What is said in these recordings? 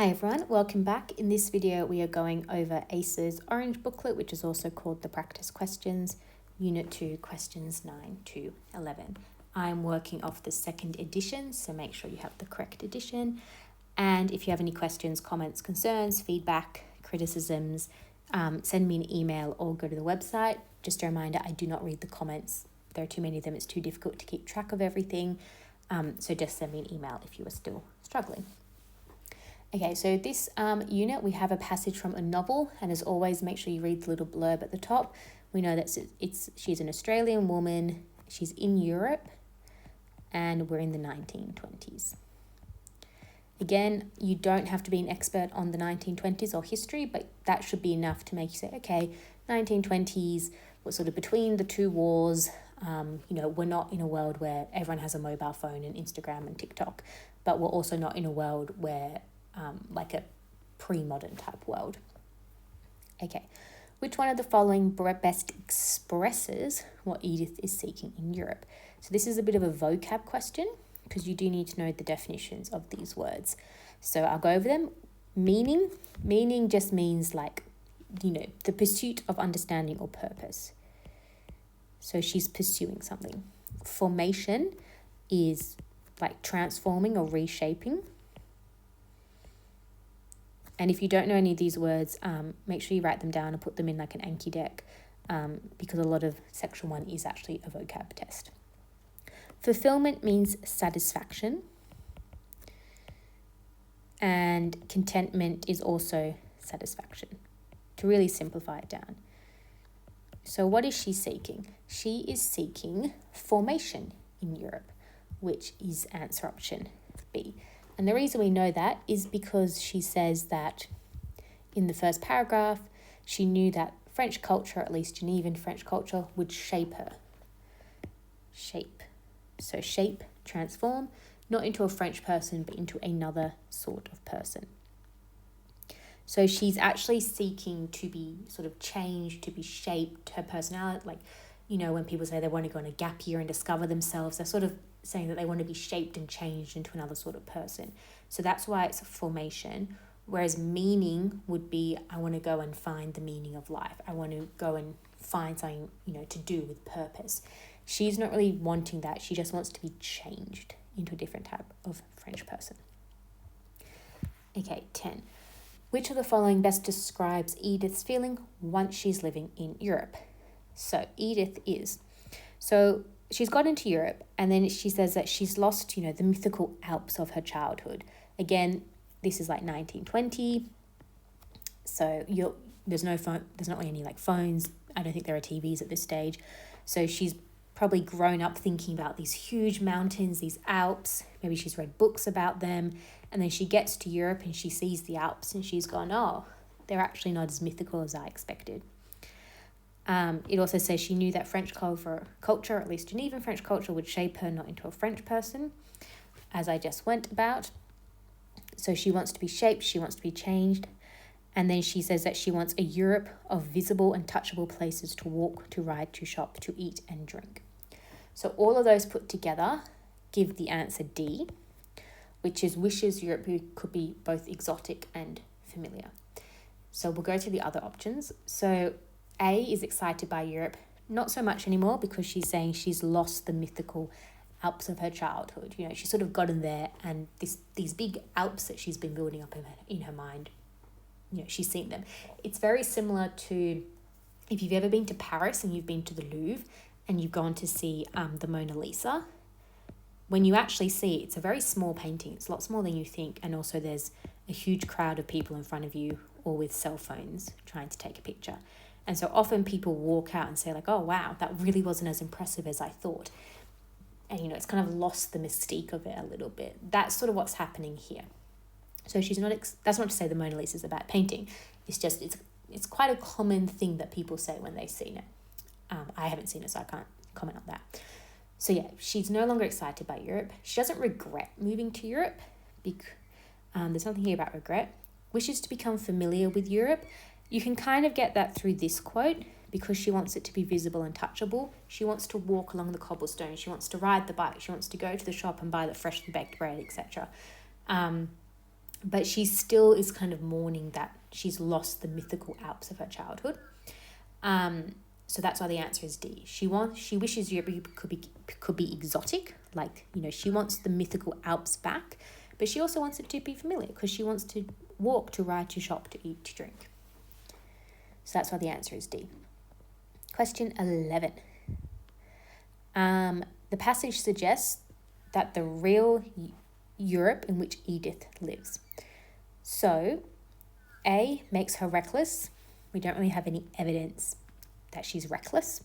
Hi everyone, welcome back. In this video we are going over ACER's Orange booklet, which is also called the Practice Questions, Unit 2, Questions 9 to 11. I'm working off the second edition, so make sure you have the correct edition. And if you have any questions, comments, concerns, feedback, criticisms, send me an email or go to the website. Just a reminder, I do not read the comments. There are too many of them, it's too difficult to keep track of everything. So just send me an email if you are still struggling. Okay, so this unit, we have a passage from a novel, and as always, make sure you read the little blurb at the top. We know that she's an Australian woman, she's in Europe, and we're in the 1920s. Again, you don't have to be an expert on the 1920s or history, but that should be enough to make you say, okay, 1920s was sort of between the two wars. We're not in a world where everyone has a mobile phone and Instagram and TikTok, but we're also not in a world where like a pre-modern type world. Okay, which one of the following best expresses what Edith is seeking in Europe? So this is a bit of a vocab question because you do need to know the definitions of these words. So I'll go over them. Meaning just means like, the pursuit of understanding or purpose. So she's pursuing something. Formation is like transforming or reshaping. And if you don't know any of these words, make sure you write them down and put them in like an Anki deck because a lot of section 1 is actually a vocab test. Fulfillment means satisfaction. And contentment is also satisfaction, to really simplify it down. So what is she seeking? She is seeking formation in Europe, which is answer option B. And the reason we know that is because she says that in the first paragraph, she knew that French culture, at least Genevan French culture, would shape her. Shape. So shape, transform, not into a French person, but into another sort of person. So she's actually seeking to be sort of changed, to be shaped, her personality. Like, when people say they want to go on a gap year and discover themselves, they're sort of saying that they want to be shaped and changed into another sort of person. So that's why it's a formation. Whereas meaning would be, I want to go and find the meaning of life. I want to go and find something, to do with purpose. She's not really wanting that. She just wants to be changed into a different type of French person. Okay, 10. Which of the following best describes Edith's feeling once she's living in Europe? So Edith is, she's got into Europe, and then she says that she's lost, the mythical Alps of her childhood. Again, this is like 1920. So there's no phone, there's not really any like phones. I don't think there are TVs at this stage. So she's probably grown up thinking about these huge mountains, these Alps. Maybe she's read books about them. And then she gets to Europe and she sees the Alps and she's gone, oh, they're actually not as mythical as I expected. It also says she knew that French culture, at least Genevan French culture, would shape her not into a French person, as I just went about. So she wants to be shaped, she wants to be changed. And then she says that she wants a Europe of visible and touchable places to walk, to ride, to shop, to eat and drink. So all of those put together give the answer D, which is wishes Europe could be both exotic and familiar. So we'll go to the other options. So A is excited by Europe, not so much anymore because she's saying she's lost the mythical Alps of her childhood. She's sort of gotten there, and these big Alps that she's been building up in her mind, she's seen them. It's very similar to if you've ever been to Paris and you've been to the Louvre and you've gone to see the Mona Lisa. When you actually see it, it's a very small painting. It's a lot smaller than you think. And also there's a huge crowd of people in front of you, all with cell phones trying to take a picture. And so often people walk out and say like, oh, wow, that really wasn't as impressive as I thought. And, it's kind of lost the mystique of it a little bit. That's sort of what's happening here. So she's not, that's not to say the Mona Lisa is a bad painting. It's just, it's quite a common thing that people say when they've seen it. I haven't seen it, so I can't comment on that. So yeah, she's no longer excited by Europe. She doesn't regret moving to Europe. There's nothing here about regret. Wishes to become familiar with Europe. You can kind of get that through this quote because she wants it to be visible and touchable. She wants to walk along the cobblestone. She wants to ride the bike. She wants to go to the shop and buy the freshly baked bread, etc. but she still is kind of mourning that she's lost the mythical Alps of her childhood. So that's why the answer is D. She wishes Europe could be exotic, like, you know, she wants the mythical Alps back, but she also wants it to be familiar because she wants to walk, to ride, to shop, to eat, to drink. So that's why the answer is D. Question 11. The passage suggests that the real Europe in which Edith lives. So A, makes her reckless. We don't really have any evidence that she's reckless.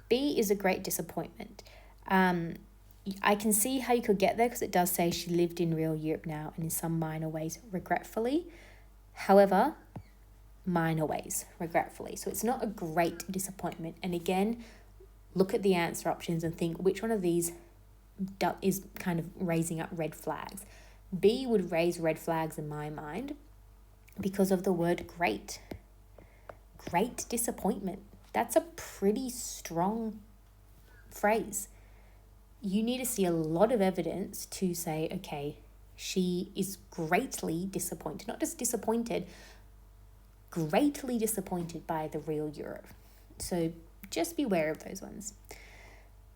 B, is a great disappointment. I can see how you could get there because it does say she lived in real Europe now and in some minor ways regretfully. However, minor ways regretfully. So it's not a great disappointment. And again, look at the answer options and think which one of these is kind of raising up red flags. B would raise red flags in my mind because of the word great. Great disappointment. That's a pretty strong phrase. You need to see a lot of evidence to say, okay, she is greatly disappointed, not just disappointed, greatly disappointed by the real Europe. So just beware of those ones.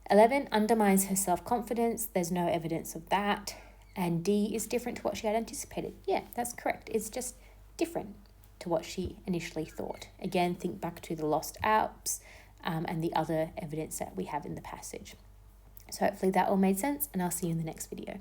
11, undermines her self-confidence. There's no evidence of that. And D, is different to what she had anticipated. Yeah, that's correct. It's just different to what she initially thought. Again, think back to the Lost Alps and the other evidence that we have in the passage. So hopefully that all made sense, and I'll see you in the next video.